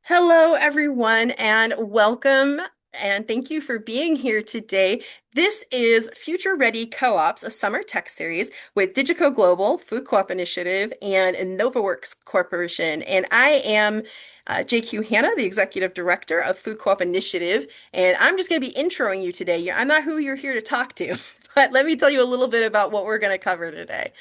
Hello, everyone, and welcome. And thank you for being here today. This is Future Ready Co-ops, a summer tech series with Digico Global, Food Co-op Initiative, and Novaworks Corporation. And I am JQ Hanna, the Executive Director of Food Co-op Initiative. And I'm just going to be introing you today. I'm not who you're here to talk to, but let me tell you a little bit about what we're going to cover today.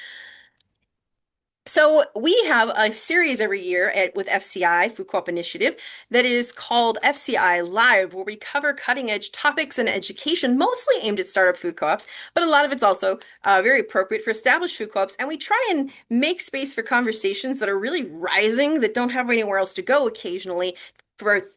So we have a series every year with FCI, Food Co-op Initiative, that is called FCI Live, where we cover cutting-edge topics in education, mostly aimed at startup food co-ops, but a lot of it's also very appropriate for established food co-ops. And we try and make space for conversations that are really rising, that don't have anywhere else to go occasionally,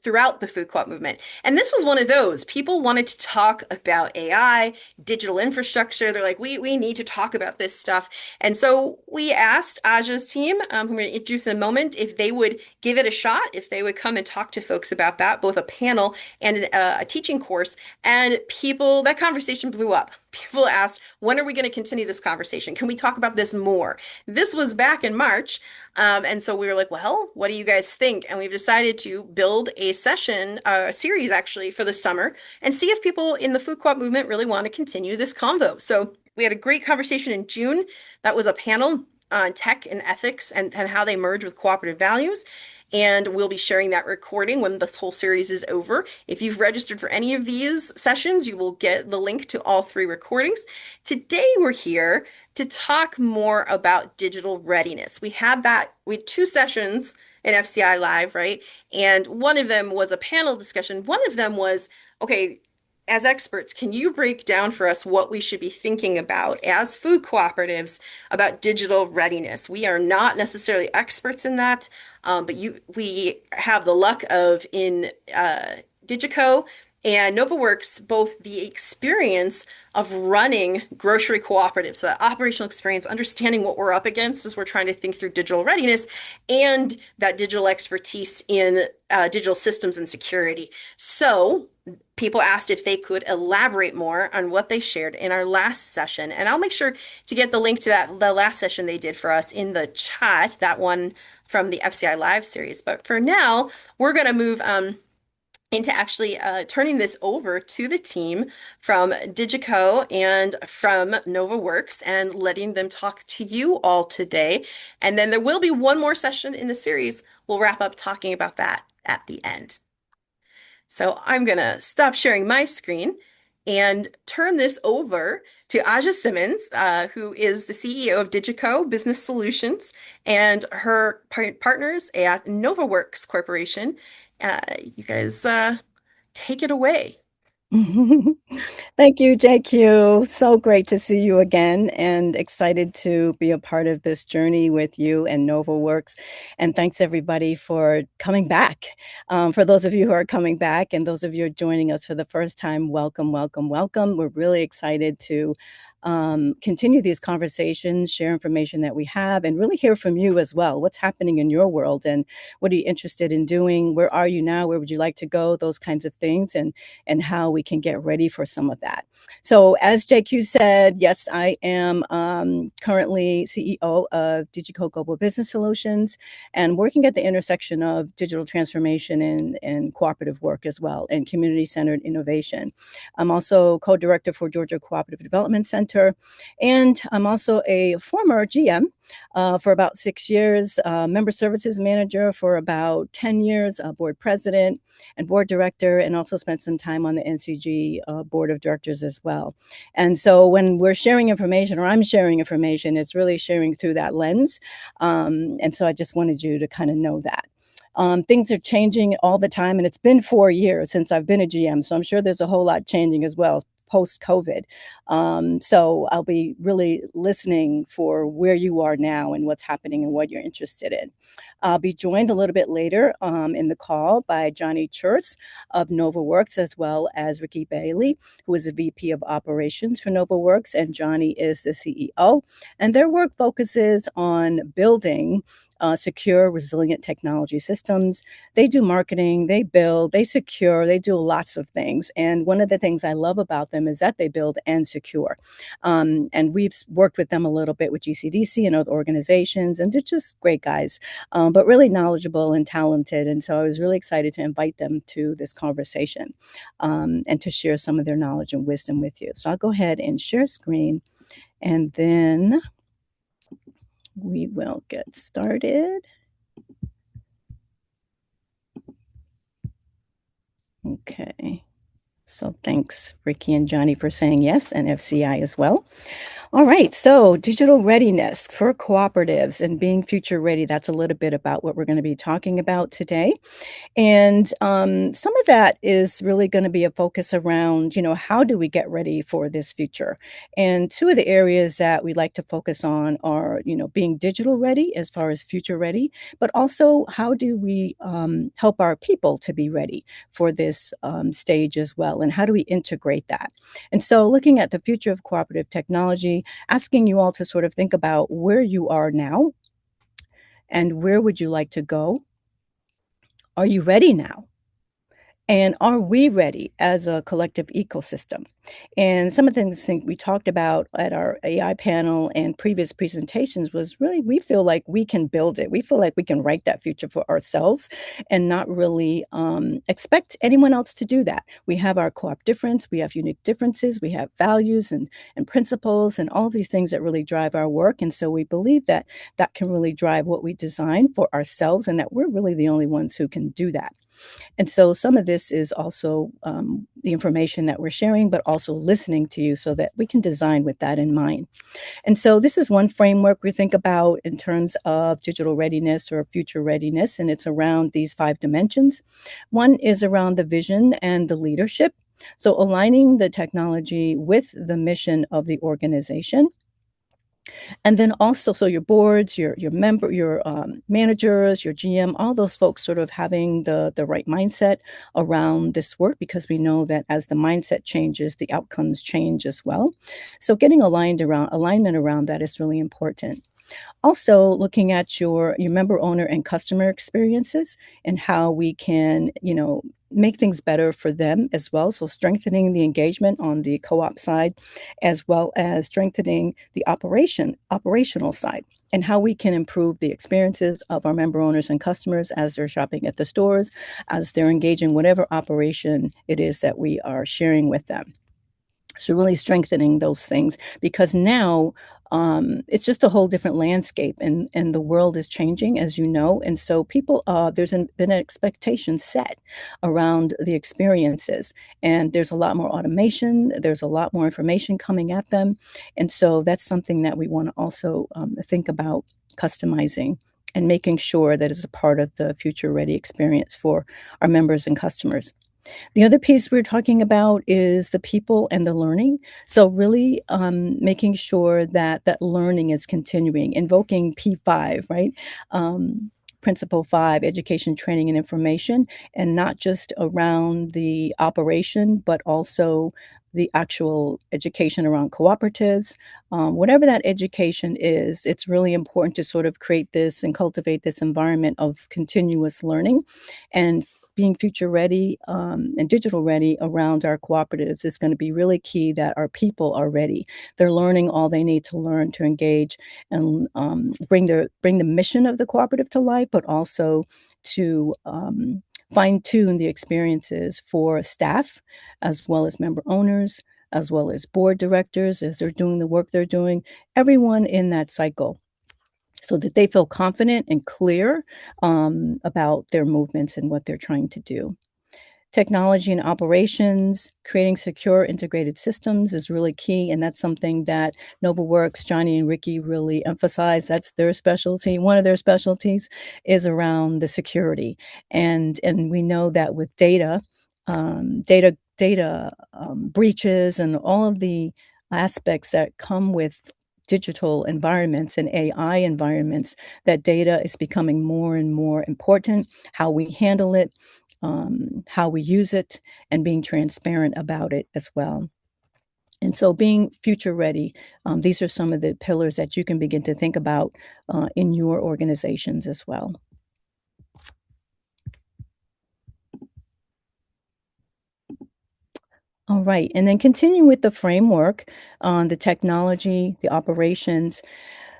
throughout the food co-op movement. And this was one of those. People wanted to talk about AI, digital infrastructure. They're like, we need to talk about this stuff. And so we asked Ahzjah's team, who I'm going to introduce in a moment, if they would give it a shot, if they would come and talk to folks about that, both a panel and a teaching course. And that conversation blew up. People asked, when are we going to continue this conversation? Can we talk about this more? This was back in March. And so we were like, well, what do you guys think? And we've decided to build a session, a series actually, for the summer and see if people in the food co-op movement really want to continue this convo. So we had a great conversation in June. That was a panel on tech and ethics and how they merge with cooperative values. And we'll be sharing that recording when the whole series is over. If you've registered for any of these sessions, you will get the link to all three recordings. Today, we're here to talk more about digital readiness. We had two sessions in FCI Live, right? And one of them was a panel discussion. One of them was, okay, as experts, can you break down for us what we should be thinking about as food cooperatives about digital readiness? We are not necessarily experts in that, but we have the luck of in Digico and Novaworks both the experience of running grocery cooperatives, so that operational experience, understanding what we're up against as we're trying to think through digital readiness, and that digital expertise in digital systems and security. So people asked if they could elaborate more on what they shared in our last session. And I'll make sure to get the link to the last session they did for us in the chat, that one from the FCI Live series. But for now, we're going to move into actually turning this over to the team from Digico and from Novaworks and letting them talk to you all today. And then there will be one more session in the series. We'll wrap up talking about that at the end. So I'm going to stop sharing my screen and turn this over to Ahzjah Simmons, who is the CEO of Digico Business Solutions and her partners at Novaworks Corporation. You guys take it away. Thank you, JQ. So great to see you again and excited to be a part of this journey with you and Novaworks. And thanks everybody for coming back. For those of you who are coming back and those of you who are joining us for the first time, welcome, welcome, welcome. We're really excited to continue these conversations, share information that we have, and really hear from you as well. What's happening in your world and what are you interested in doing? Where are you now? Where would you like to go? Those kinds of things and how we can get ready for some of that. So as JQ said, yes, I am currently CEO of Digico Global Business Solutions and working at the intersection of digital transformation and cooperative work as well and community-centered innovation. I'm also co-director for Georgia Cooperative Development Center, and I'm also a former GM for about 6 years, member services manager for about 10 years, board president and board director, and also spent some time on the NCG board of directors as well. And so when we're sharing information, or I'm sharing information, it's really sharing through that lens. And so I just wanted you to kind of know that. Things are changing all the time, and it's been 4 years since I've been a GM, so I'm sure there's a whole lot changing as well post-COVID. So I'll be really listening for where you are now and what's happening and what you're interested in. I'll be joined a little bit later in the call by Johnny Chirse of Novaworks, as well as Rickie Bailey, who is the VP of Operations for Novaworks, and Johnny is the CEO. And their work focuses on building secure, resilient technology systems. They do marketing, they build, they secure, they do lots of things. And one of the things I love about them is that they build and secure. And we've worked with them a little bit with GCDC and other organizations, and they're just great guys, but really knowledgeable and talented. And so I was really excited to invite them to this conversation and to share some of their knowledge and wisdom with you. So I'll go ahead and share screen, and then we will get started. Okay. So thanks, Rickie and Johnny, for saying yes, and FCI as well. All right, so digital readiness for cooperatives and being future ready. That's a little bit about what we're going to be talking about today. And some of that is really going to be a focus around, how do we get ready for this future? And two of the areas that we like to focus on are, being digital ready as far as future ready, but also how do we help our people to be ready for this stage as well? And how do we integrate that? And so looking at the future of cooperative technology, asking you all to sort of think about where you are now and where would you like to go? Are you ready now? And are we ready as a collective ecosystem? And some of the things I think we talked about at our AI panel and previous presentations was really, we feel like we can build it. We feel like we can write that future for ourselves and not really expect anyone else to do that. We have our co-op difference, we have unique differences, we have values and principles and all these things that really drive our work. And so we believe that that can really drive what we design for ourselves and that we're really the only ones who can do that. And so some of this is also the information that we're sharing, but also listening to you so that we can design with that in mind. And so this is one framework we think about in terms of digital readiness or future readiness, and it's around these 5 dimensions. One is around the vision and the leadership. So aligning the technology with the mission of the organization. And then also, so your boards, your managers, your GM, all those folks sort of having the right mindset around this work, because we know that as the mindset changes, the outcomes change as well. So getting alignment around that is really important. Also, looking at your member, owner, and customer experiences and how we can, make things better for them as well. So strengthening the engagement on the co-op side, as well as strengthening the operational side, and how we can improve the experiences of our member owners and customers as they're shopping at the stores, as they're engaging whatever operation it is that we are sharing with them. So really strengthening those things, because now it's just a whole different landscape, and the world is changing, as you know. And so people, there's been an expectation set around the experiences, and there's a lot more automation. There's a lot more information coming at them. And so that's something that we want to also think about customizing and making sure that it's a part of the future ready experience for our members and customers. The other piece we're talking about is the people and the learning. So really making sure that that learning is continuing, invoking P5, right? Principle 5, education, training, and information, and not just around the operation, but also the actual education around cooperatives. Whatever that education is, it's really important to sort of create this and cultivate this environment of continuous learning. And being future ready and digital ready around our cooperatives is going to be really key, that our people are ready. They're learning all they need to learn to engage and bring the mission of the cooperative to life, but also to fine-tune the experiences for staff, as well as member owners, as well as board directors as they're doing the work they're doing, everyone in that cycle, so that they feel confident and clear about their movements and what they're trying to do. Technology and operations, creating secure integrated systems is really key. And that's something that Novaworks, Johnny and Rickie really emphasize. That's their specialty. One of their specialties is around the security. And we know that with data breaches and all of the aspects that come with digital environments and AI environments, that data is becoming more and more important, how we handle it, how we use it, and being transparent about it as well. And so being future ready, these are some of the pillars that you can begin to think about in your organizations as well. All right, and then continuing with the framework on the technology, the operations,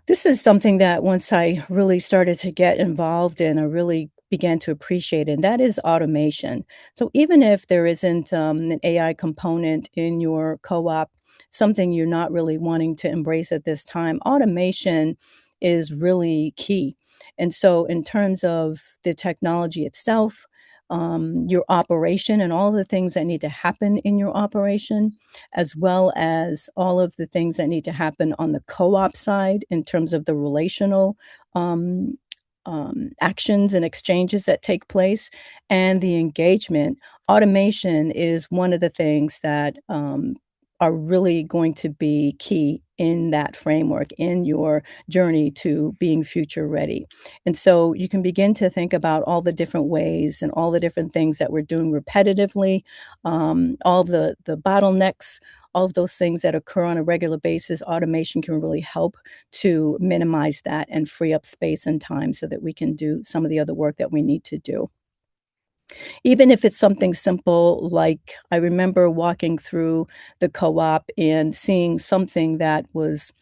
this is something that once I really started to get involved in, I really began to appreciate, and that is automation. So even if there isn't an AI component in your co-op, something you're not really wanting to embrace at this time, automation is really key. And so in terms of the technology itself, your operation and all the things that need to happen in your operation, as well as all of the things that need to happen on the co-op side in terms of the relational um, actions and exchanges that take place and the engagement. Automation is one of the things that are really going to be key in that framework, in your journey to being future ready. And so you can begin to think about all the different ways and all the different things that we're doing repetitively, all the bottlenecks, all of those things that occur on a regular basis. Automation can really help to minimize that and free up space and time so that we can do some of the other work that we need to do. Even if it's something simple, like I remember walking through the co-op and seeing something that was,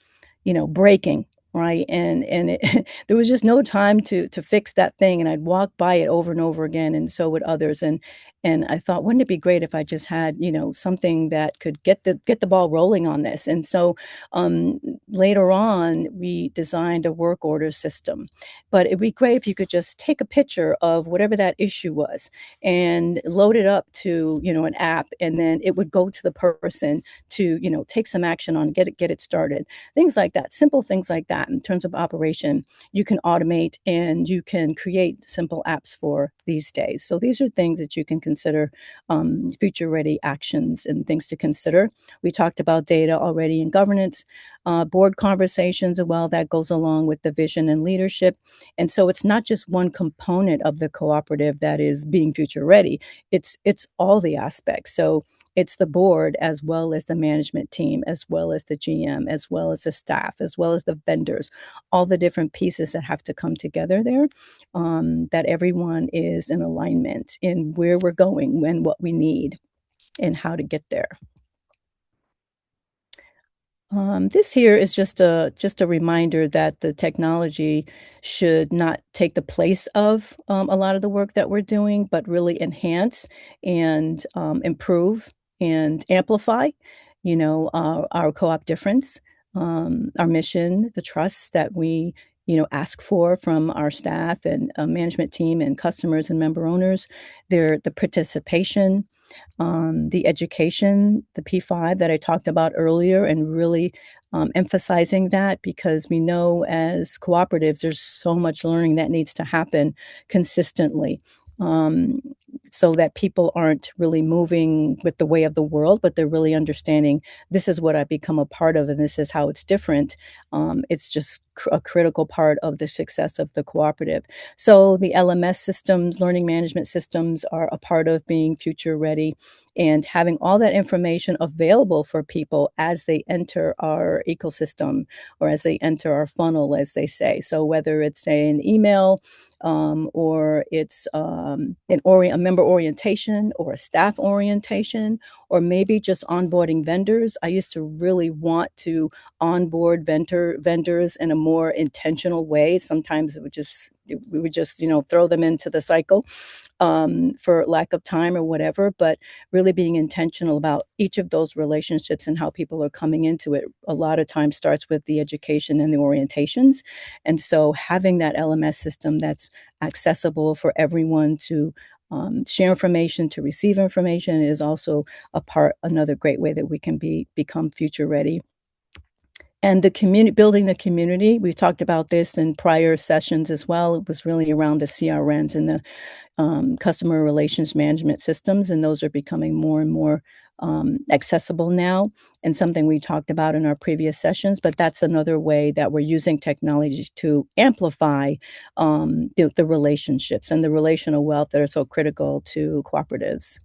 breaking, right? And it there was just no time to fix that thing, and I'd walk by it over and over again, and so would others, and I thought, "Wouldn't it be great if I just had, something that could get the ball rolling on this?" And so, um, later on, we designed a work order system, but it'd be great if you could just take a picture of whatever that issue was and load it up to, an app, and then it would go to the person to, take some action on, get it started. Things like that, simple things like that in terms of operation, you can automate and you can create simple apps for these days. So these are things that you can consider future ready actions and things to consider. We talked about data already in governance, board conversations as well, that goes along with the vision and leadership. And so it's not just one component of the cooperative that is being future ready. It's all the aspects. So it's the board as well as the management team, as well as the GM, as well as the staff, as well as the vendors, all the different pieces that have to come together there, that everyone is in alignment in where we're going and what we need and how to get there. This here is just a reminder that the technology should not take the place of a lot of the work that we're doing, but really enhance and improve and amplify, our co-op difference, our mission, the trust that we, ask for from our staff and management team and customers and member owners, the participation, the education, the P5 that I talked about earlier, and really emphasizing that because we know as cooperatives, there's so much learning that needs to happen consistently. Um, so that people aren't really moving with the way of the world, but they're really understanding this is what I've become a part of and this is how it's different. It's just a critical part of the success of the cooperative. So the LMS systems, learning management systems, are a part of being future ready and having all that information available for people as they enter our ecosystem or as they enter our funnel, as they say. So whether it's an email, or it's a member orientation or a staff orientation, or maybe just onboarding vendors. I used to really want to onboard vendors in a more intentional way. Sometimes we would just throw them into the cycle for lack of time or whatever, but really being intentional about each of those relationships and how people are coming into it. A lot of times starts with the education and the orientations. And so having that LMS system that's accessible for everyone to share information, to receive information is also another great way that we can become future ready. And the community, building the community, we've talked about this in prior sessions as well. It was really around the CRNs and the customer relations management systems, and those are becoming more and more accessible now, and something we talked about in our previous sessions. But that's another way that we're using technologies to amplify the relationships and the relational wealth that are so critical to cooperatives.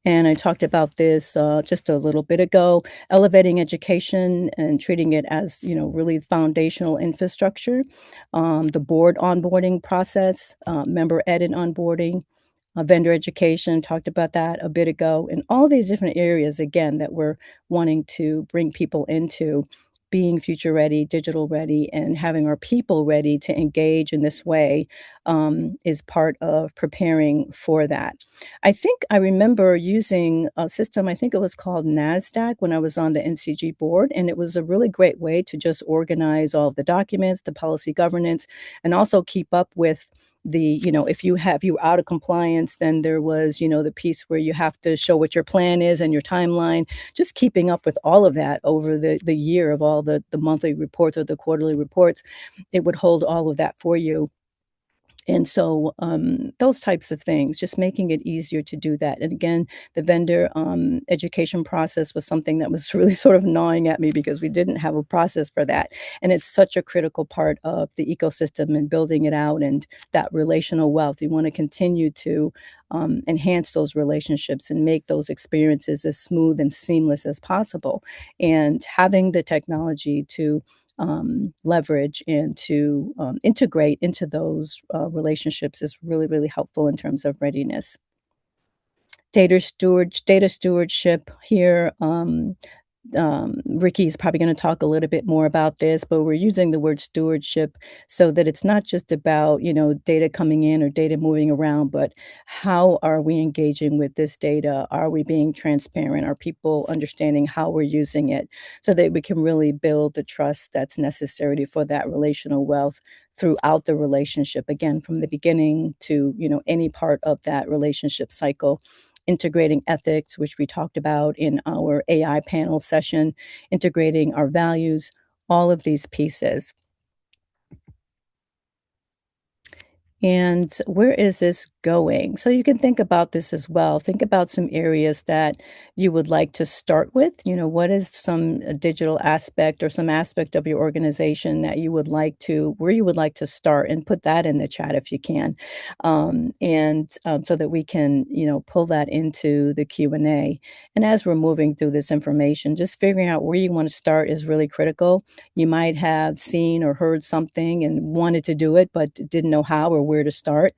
And I talked about this just a little bit ago, elevating education and treating it as, really foundational infrastructure. The board onboarding process, member edit onboarding, vendor education, talked about that a bit ago, and all these different areas, again, that we're wanting to bring people into being future ready, digital ready, and having our people ready to engage in this way is part of preparing for that. I think I remember using a system, I think it was called NASDAQ when I was on the NCG board, and it was a really great way to just organize all of the documents, the policy governance, and also keep up with if you're out of compliance, then there was, the piece where you have to show what your plan is and your timeline, just keeping up with all of that over the year of all the monthly reports or the quarterly reports. It would hold all of that for you. And so, those types of things, just making it easier to do that. And again, the vendor education process was something that was really sort of gnawing at me because we didn't have a process for that. And it's such a critical part of the ecosystem and building it out and that relational wealth. You want to continue to enhance those relationships and make those experiences as smooth and seamless as possible. And having the technology to leverage and to integrate into those relationships is really, really helpful in terms of readiness. Data stewardship here. Rickie is probably going to talk a little bit more about this, but we're using the word stewardship so that it's not just about, data coming in or data moving around, but how are we engaging with this data? Are we being transparent? Are people understanding how we're using it so that we can really build the trust that's necessary for that relational wealth throughout the relationship, again, from the beginning to, any part of that relationship cycle, integrating ethics, which we talked about in our AI panel session, integrating our values, all of these pieces. And where is this going? So you can think about this as well. Think about some areas that you would like to start with. What is some digital aspect or some aspect of your organization that you would like to, where you would like to start, and put that in the chat if you can. And so that we can, pull that into the Q&A. And as we're moving through this information, just figuring out where you want to start is really critical. You might have seen or heard something and wanted to do it, but didn't know how or where to start.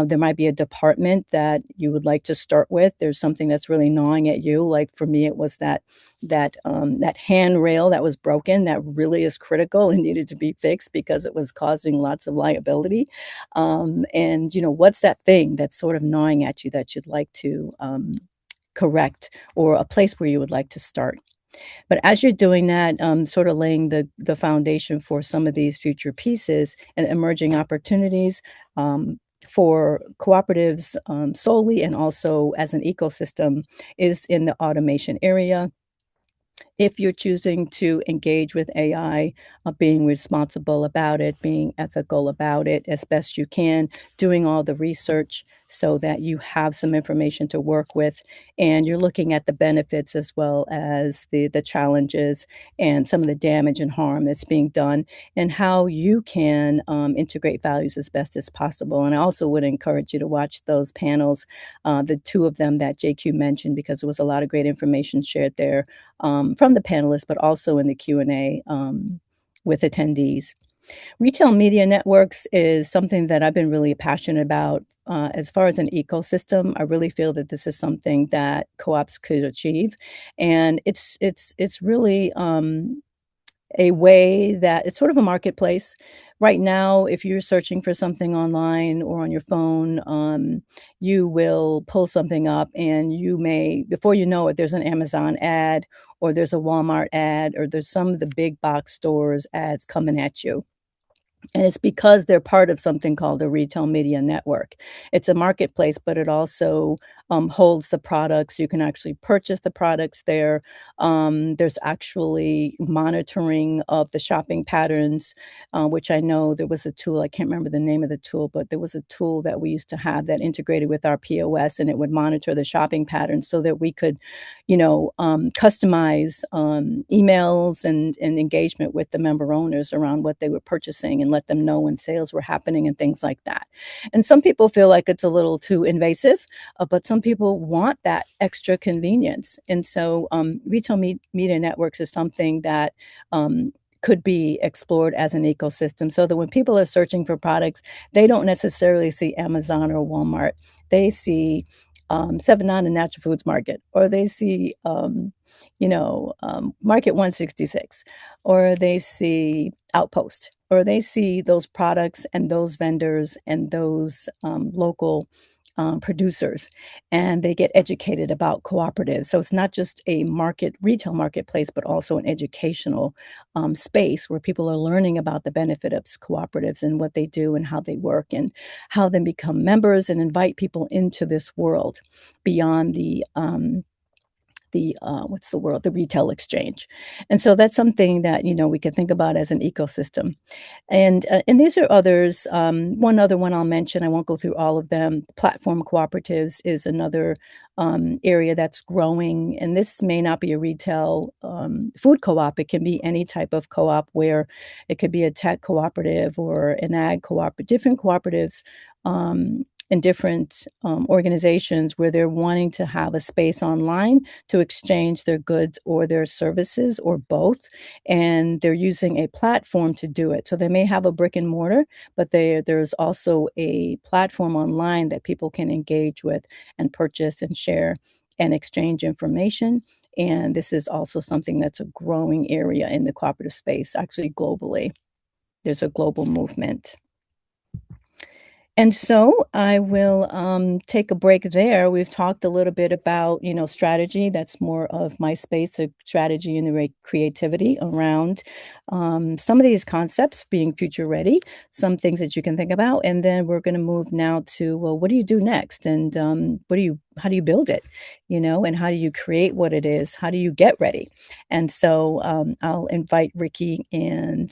There might be a department that you would like to start with. There's something that's really gnawing at you. Like for me, it was that handrail that was broken that really is critical and needed to be fixed because it was causing lots of liability. And what's that thing that's sort of gnawing at you that you'd like to correct, or a place where you would like to start? But as you're doing that, sort of laying the foundation for some of these future pieces and emerging opportunities for cooperatives solely and also as an ecosystem is in the automation area. If you're choosing to engage with AI, being responsible about it, being ethical about it as best you can, doing all the research so that you have some information to work with, and you're looking at the benefits as well as the challenges and some of the damage and harm that's being done, and how you can integrate values as best as possible. And I also would encourage you to watch those panels, the two of them that JQ mentioned, because there was a lot of great information shared there from the panelists, but also in the Q&A with attendees. Retail media networks is something that I've been really passionate about. As far as an ecosystem, I really feel that this is something that co-ops could achieve, and it's really a way that it's sort of a marketplace. Right now, if you're searching for something online or on your phone, you will pull something up and you may, before you know it, there's an Amazon ad or there's a Walmart ad or there's some of the big box stores ads coming at you. And it's because they're part of something called a retail media network. It's a marketplace, but it also holds the products. You can actually purchase the products there. There's actually monitoring of the shopping patterns, which I know there was a tool, I can't remember the name of the tool, but there was a tool that we used to have that integrated with our POS, and it would monitor the shopping patterns so that we could, customize emails and engagement with the member owners around what they were purchasing and let them know when sales were happening and things like that. And some people feel like it's a little too invasive, but some people want that extra convenience. And so retail media networks is something that could be explored as an ecosystem so that when people are searching for products, they don't necessarily see Amazon or Walmart. They see 7-Eleven and Natural Foods Market, or they see, Market 166, or they see Outpost, or they see those products and those vendors and those local producers, and they get educated about cooperatives. So it's not just a retail marketplace, but also an educational space where people are learning about the benefit of cooperatives and what they do and how they work and how they become members and invite people into this world beyond the retail exchange. And so that's something that we can think about as an ecosystem. And these are others. One other one I'll mention, I won't go through all of them. Platform cooperatives is another area that's growing. And this may not be a retail food co-op. It can be any type of co-op, where it could be a tech cooperative or an ag co-op, different cooperatives and different organizations where they're wanting to have a space online to exchange their goods or their services or both. And they're using a platform to do it. So they may have a brick and mortar, but there's also a platform online that people can engage with and purchase and share and exchange information. And this is also something that's a growing area in the cooperative space, actually globally. There's a global movement. And so I will take a break there. We've talked a little bit about, strategy. That's more of my space, the strategy and the creativity around some of these concepts being future ready, some things that you can think about. And then we're going to move now to, well, what do you do next? And how do you build it? And how do you create what it is? How do you get ready? And so I'll invite Rickie and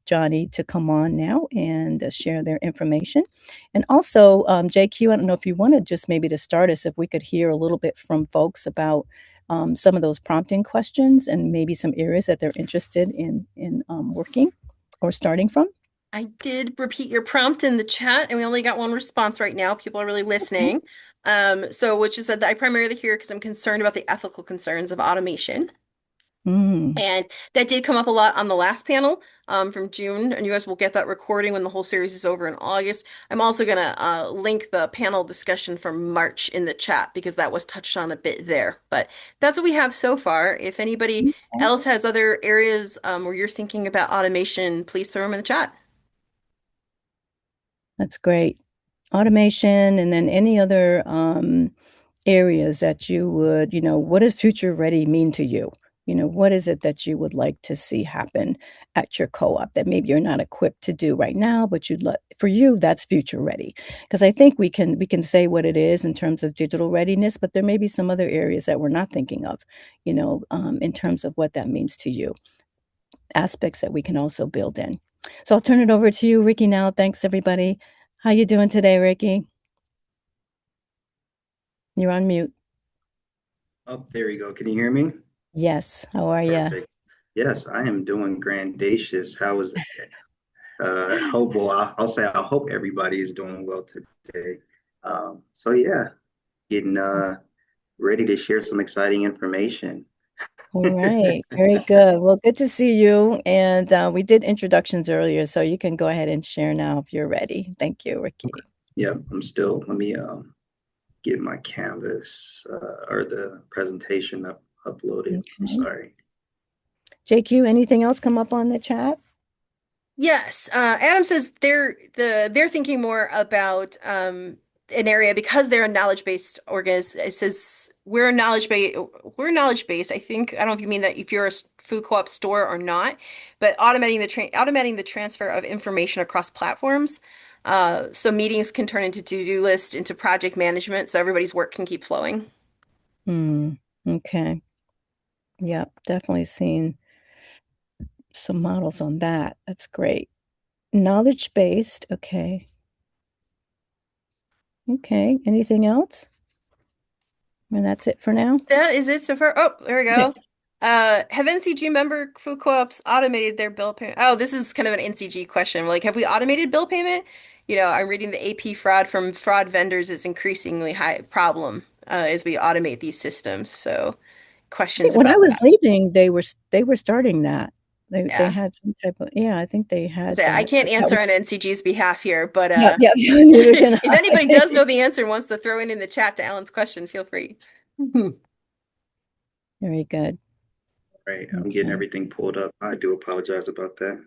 Johnny to come on now and share their information. And also, JQ, I don't know if you wanted just maybe to start us, if we could hear a little bit from folks about some of those prompting questions and maybe some areas that they're interested in working or starting from. I did repeat your prompt in the chat, and we only got one response right now. People are really listening. So which is that I primarily here because I'm concerned about the ethical concerns of automation. Mm, And that did come up a lot on the last panel from June, and you guys will get that recording when the whole series is over in August. I'm also going to link the panel discussion from March in the chat because that was touched on a bit there. But that's what we have so far. If anybody okay. else has other areas where you're thinking about automation, please throw them in the chat. That's great. Automation, and then any other areas that you would, what does future ready mean to you? What is it that you would like to see happen at your co-op that maybe you're not equipped to do right now, but for you, that's future ready. Because I think we can say what it is in terms of digital readiness, but there may be some other areas that we're not thinking of, in terms of what that means to you, aspects that we can also build in. So I'll turn it over to you, Rickie, now. Thanks, everybody. How you doing today, Rickie? You're on mute. Oh, there you go. Can you hear me? Yes. How are you? Perfect. Yes, I am doing grandacious. How is hope well, I'll say I hope everybody is doing well today. So yeah, getting ready to share some exciting information. All right. Very good. Well, good to see you. And we did introductions earlier, so you can go ahead and share now if you're ready. Thank you, Rickie. Yeah, let me get my canvas or the presentation uploaded. I'm Okay. sorry. JQ, anything else come up on the chat? Yes, Adam says they're thinking more about an area because they're a knowledge-based organization. It says we're knowledge-based. I think I don't know if you mean that if you're a food co-op store or not, but automating the transfer of information across platforms. So meetings can turn into to-do list, into project management, so everybody's work can keep flowing. Hmm. Okay. Yep. Definitely seen some models on that. That's great. Knowledge-based. Okay. Okay. Anything else? And that's it for now. That is it so far. Oh, there we Okay. go. Have NCG member food co-ops automated their bill payment? Oh, this is kind of an NCG question. Like, have we automated bill payment? I'm reading the AP fraud from fraud vendors is increasingly high problem as we automate these systems. So, I think questions when I about was that. leaving, they were starting that. They Yeah. had some type of, yeah, I think they had I that, can't but that answer was, on NCG's behalf here, but yeah, yeah, yeah, neither can if anybody I. does know the answer and wants to throw it in the chat to Alan's question, feel free. Very good. Right. I'm getting Okay. everything pulled up. I do apologize about that.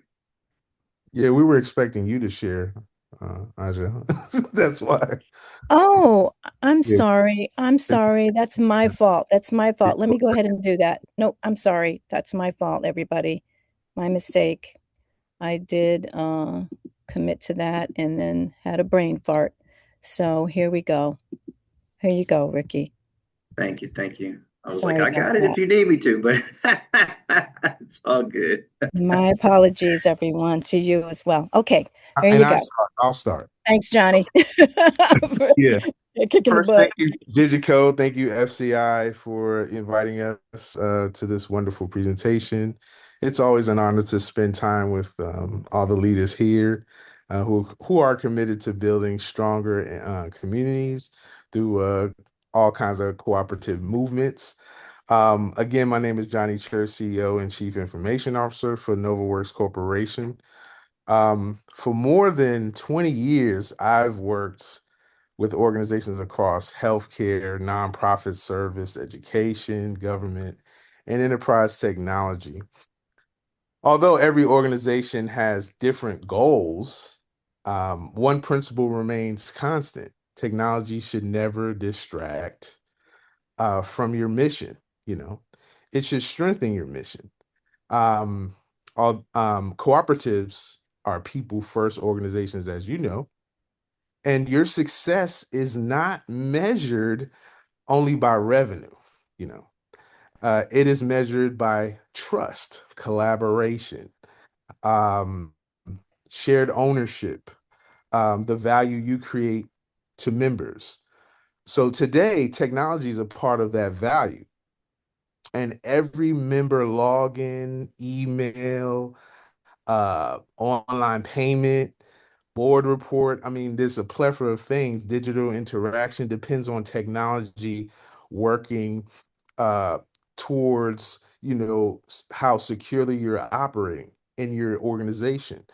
Yeah, we were expecting you to share, Ahzjah. That's why. Oh, I'm Yeah. sorry. I'm sorry. That's my fault. That's my fault. Let me go ahead and do that. Nope, I'm sorry. That's my fault, everybody. My mistake. I did commit to that and then had a brain fart. So here we go. Here you go, Rickie. Thank you. Thank you. I was like, Sorry I about got it if that. you need me to, but it's all good. My apologies, everyone, to you as well. Okay, here And you go. I'll start. Thanks, Johnny, for Yeah. kicking the First, butt. thank you, Digico. Thank you, FCI, for inviting us to this wonderful presentation. It's always an honor to spend time with all the leaders here who are committed to building stronger communities through all kinds of cooperative movements. Again, my name is Johnny Chirse, CEO and Chief Information Officer for Novaworks Corporation. For more than 20 years, I've worked with organizations across healthcare, nonprofit service, education, government, and enterprise technology. Although every organization has different goals, one principle remains constant. Technology should never distract from your mission. You know, it should strengthen your mission. Um, Cooperatives are people first organizations, as you know, and your success is not measured only by revenue. You know, it is measured by trust, collaboration, um, shared ownership, the value you create to members. So today, technology is a part of that value. And every member login, email, online payment, board report. I mean, there's a plethora of things. Digital interaction depends on technology working uh, towards, how securely you're operating in your organization.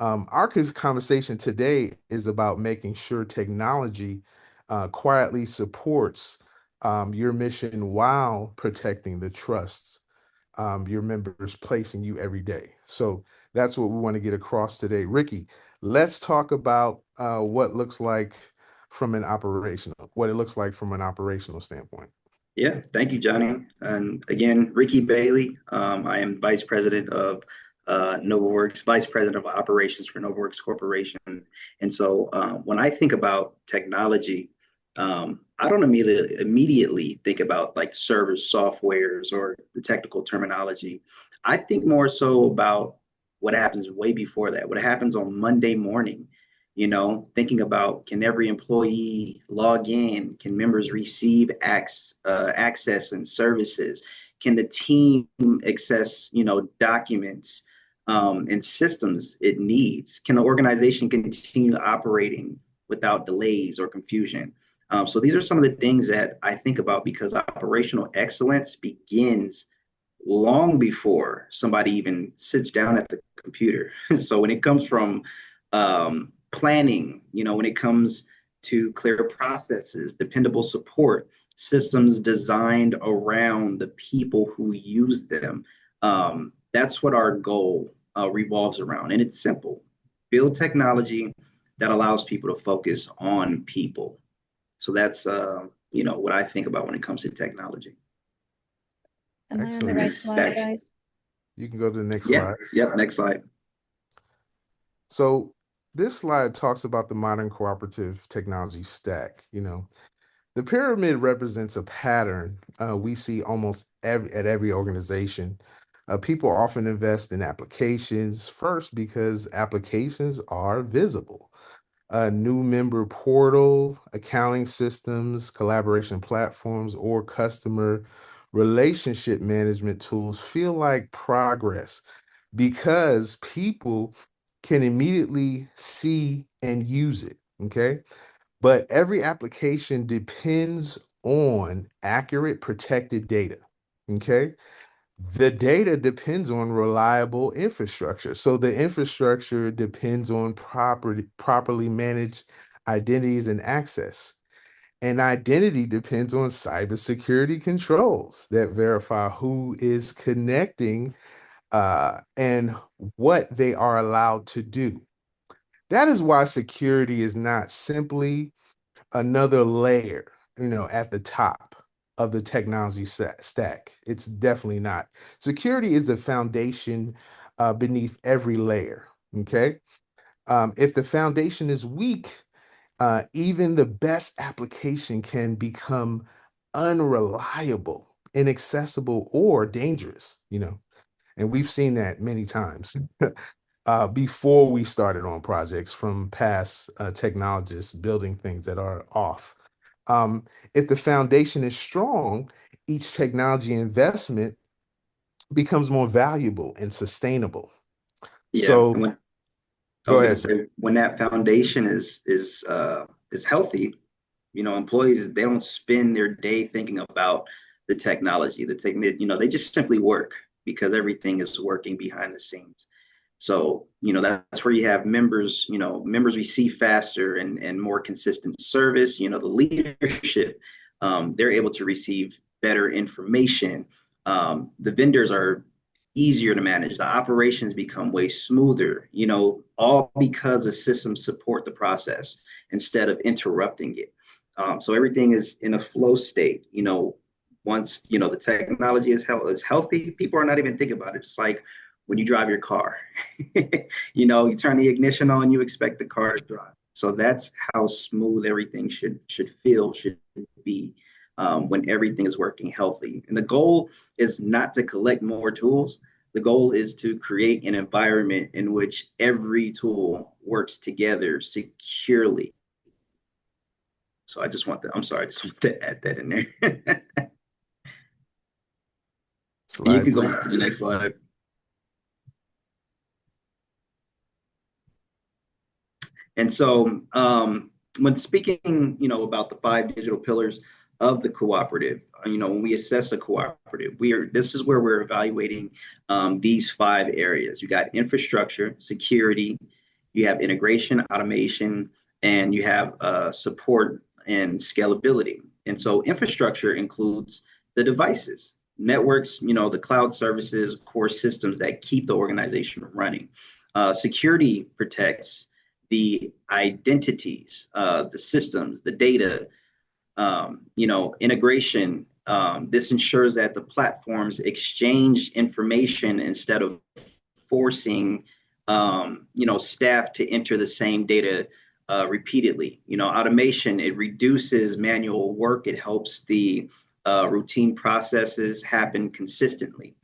Our conversation today is about making sure technology quietly supports your mission while protecting the trusts your members place in you every day. So that's what we want to get across today. Rickie, let's talk about what it looks like from an operational standpoint. Yeah, thank you, Johnny. And again, Rickie Bailey. I am Vice President of Novaworks, Vice President of Operations for Novaworks Corporation. And so when I think about technology, I don't immediately think about like servers, softwares, or the technical terminology. I think more so about what happens way before that, what happens on Monday morning. Thinking about, can every employee log in? Can members receive access and services? Can the team access, documents and systems it needs? Can the organization continue operating without delays or confusion? So these are some of the things that I think about, because operational excellence begins long before somebody even sits down at the computer. So when it comes from planning, when it comes to clear processes, dependable support, systems designed around the people who use them, that's what our goal revolves around. And it's simple: build technology that allows people to focus on people. So that's what I think about when it comes to technology. Am I on the Excellent. right And slide, that's guys? You can go to the next Yeah, slide. yep. Next slide. So this slide talks about the modern cooperative technology stack. The pyramid represents a pattern we see at every organization. People often invest in applications first because applications are visible. A new member portal, accounting systems, collaboration platforms, or customer relationship management tools feel like progress because people can immediately see and use it. Okay. But every application depends on accurate, protected data. Okay. The data depends on reliable infrastructure. So the infrastructure depends on properly managed identities and access. And identity depends on cybersecurity controls that verify who is connecting and what they are allowed to do. That is why security is not simply another layer, at the top of the technology stack. It's definitely not. Security is the foundation beneath every layer. Okay. If the foundation is weak, even the best application can become unreliable, inaccessible, or dangerous. And we've seen that many times before we started on projects from past technologists building things that are off. Um, if the foundation is strong, each technology investment becomes more valuable and sustainable. Yeah, So and when I go was going to ahead. say, when that foundation is healthy, employees, they don't spend their day thinking about the technology, they just simply work because everything is working behind the scenes. So, that's where you have members receive faster and more consistent service. The leadership, they're able to receive better information. The vendors are easier to manage. The operations become way smoother, all because the systems support the process instead of interrupting it. So everything is in a flow state. Once the technology is healthy, people are not even thinking about it. It's like when you drive your car, you turn the ignition on, you expect the car to drive. So that's how smooth everything should be when everything is working healthy. And the goal is not to collect more tools. The goal is to create an environment in which every tool works together securely. So I'm sorry, I just want to add that in there. You Slide, can go please. on to the next slide. And so, when speaking, about the five digital pillars of the cooperative, when we assess a cooperative, this is where we're evaluating these five areas. You got infrastructure, security, you have integration, automation, and you have support and scalability. And so, infrastructure includes the devices, networks, the cloud services, core systems that keep the organization running. Security protects the identities, the systems, the data, integration. This ensures that the platforms exchange information instead of forcing, staff to enter the same data repeatedly. Automation, it reduces manual work. It helps the routine processes happen consistently.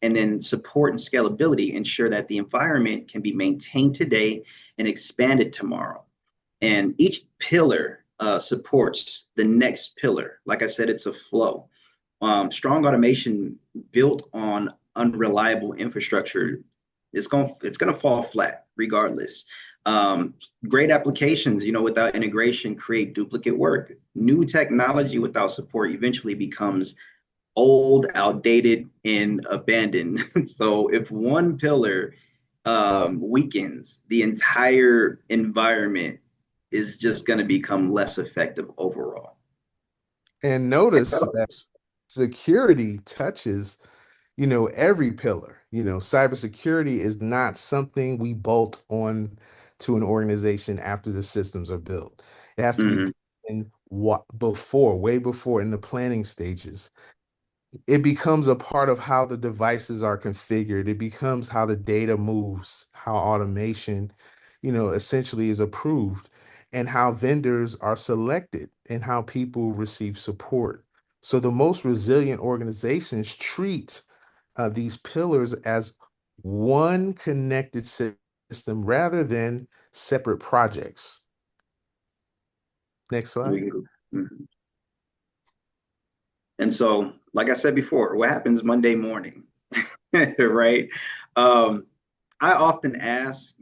And then support and scalability ensure that the environment can be maintained today and expanded tomorrow. And each pillar supports the next pillar. Like I said, it's a flow. Strong automation built on unreliable infrastructure it's going to fall flat regardless. Great applications, without integration create duplicate work. New technology without support eventually becomes old, outdated, and abandoned. So if one pillar weakens, the entire environment is just going to become less effective overall. And notice that security touches, every pillar. Cybersecurity is not something we bolt on to an organization after the systems are built. It has to be Mm-hmm. in way before in the planning stages. It becomes a part of how the devices are configured. It becomes how the data moves, how automation, essentially is approved, and how vendors are selected and how people receive support. So the most resilient organizations treat these pillars as one connected system rather than separate projects. Next slide. Mm-hmm. And so, like I said before, what happens Monday morning, right? Um, I often ask,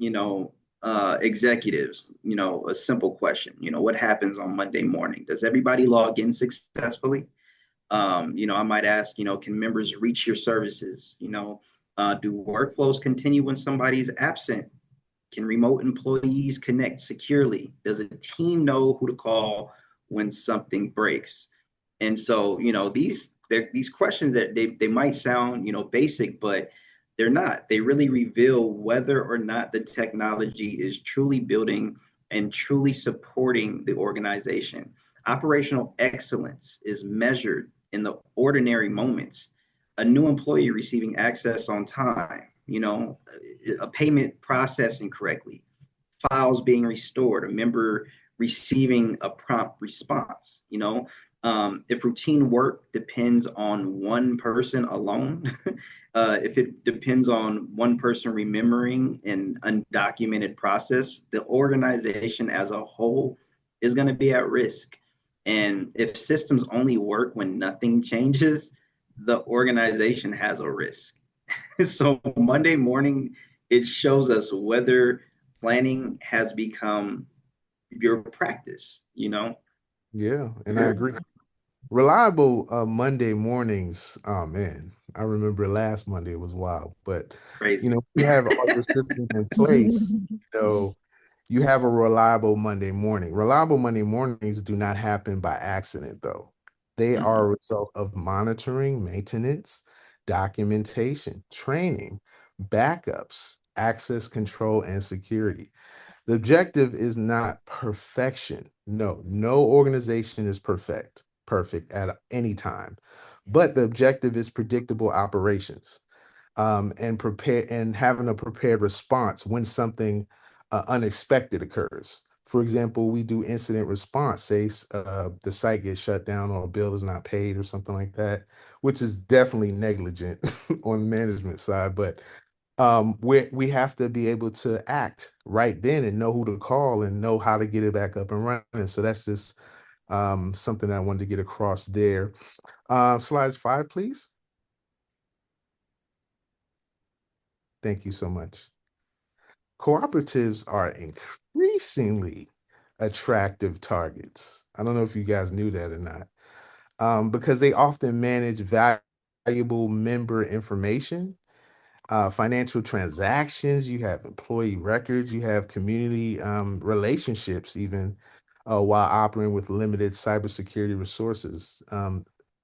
executives, a simple question, what happens on Monday morning? Does everybody log in successfully? I might ask, can members reach your services? Do workflows continue when somebody's absent? Can remote employees connect securely? Does a team know who to call when something breaks? And so, these questions that they might sound, basic, but they're not. They really reveal whether or not the technology is truly building and truly supporting the organization. Operational excellence is measured in the ordinary moments. A new employee receiving access on time, a payment processing correctly, files being restored, a member receiving a prompt response. If routine work depends on one person alone, if it depends on one person remembering an undocumented process, the organization as a whole is going to be at risk. And if systems only work when nothing changes, the organization has a risk. So Monday morning, it shows us whether planning has become your practice. Yeah, and I agree. Reliable Monday mornings. Oh man, I remember last Monday was wild. But Crazy. you have all your systems in place. You have a reliable Monday morning. Reliable Monday mornings do not happen by accident, though. They are a Mhm. result of monitoring, maintenance, documentation, training, backups, access control, and security. The objective is not perfection. No, no organization is perfect at any time. But the objective is predictable operations, and prepare and having a prepared response when something unexpected occurs. For example, we do incident response, say the site gets shut down or a bill is not paid or something like that, which is definitely negligent on the management side. But we have to be able to act right then and know who to call and know how to get it back up and running. So that's just something I wanted to get across there. Slides 5, please. Thank you so much. Cooperatives are increasingly attractive targets. I don't know if you guys knew that or not, because they often manage valuable member information, financial transactions, you have employee records, you have community relationships, even while operating with limited cybersecurity resources.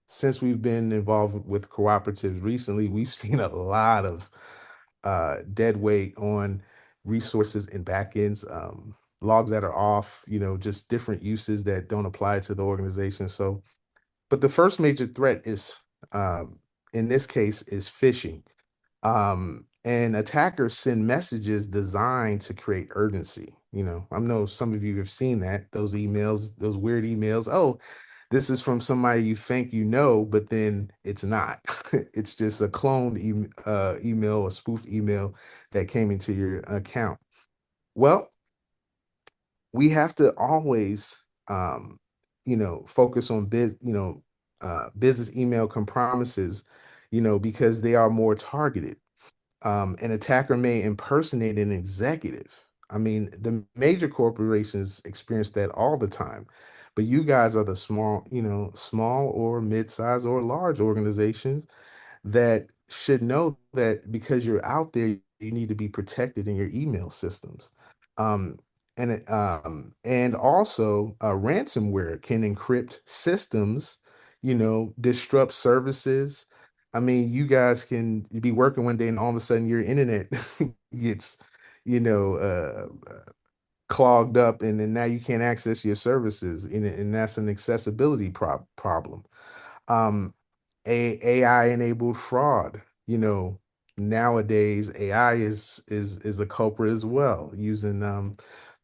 Since we've been involved with cooperatives recently, we've seen a lot of dead weight on resources and backends, logs that are off, just different uses that don't apply to the organization. So, but the first major threat is, in this case, is phishing, and attackers send messages designed to create urgency. I know some of you have seen that, those emails, those weird emails. Oh, this is from somebody you think but then it's not. It's just a cloned email, a spoofed email that came into your account. Well, we have to always, focus on business email compromises, because they are more targeted. An attacker may impersonate an executive. I mean, the major corporations experience that all the time, but you guys are the small or mid-sized or large organizations that should know that because you're out there, you need to be protected in your email systems. Um, and also ransomware can encrypt systems, disrupt services. I mean, you guys can be working one day and all of a sudden your internet gets, you know, clogged up, and then now you can't access your services, and that's an accessibility problem. Um, AI enabled fraud. Nowadays AI is a culprit as well, using the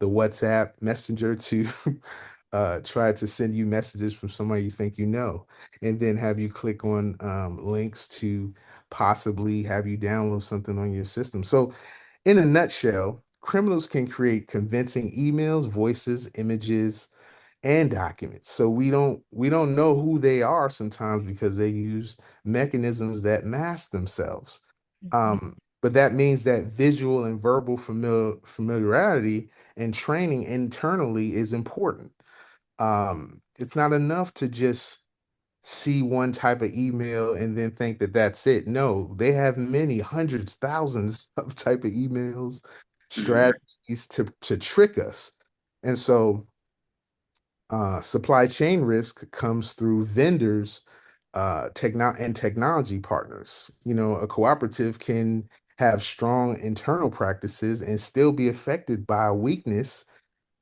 WhatsApp messenger to try to send you messages from somebody you think and then have you click on links to possibly have you download something on your system. So in a nutshell, criminals can create convincing emails, voices, images, and documents. So we don't know who they are sometimes because they use mechanisms that mask themselves. But that means that visual and verbal familiarity and training internally is important. It's not enough to just see one type of email and then think that that's it. No, they have many hundreds, thousands of type of emails, Mhm. strategies to trick us. And so supply chain risk comes through vendors, and technology partners. A cooperative can have strong internal practices and still be affected by a weakness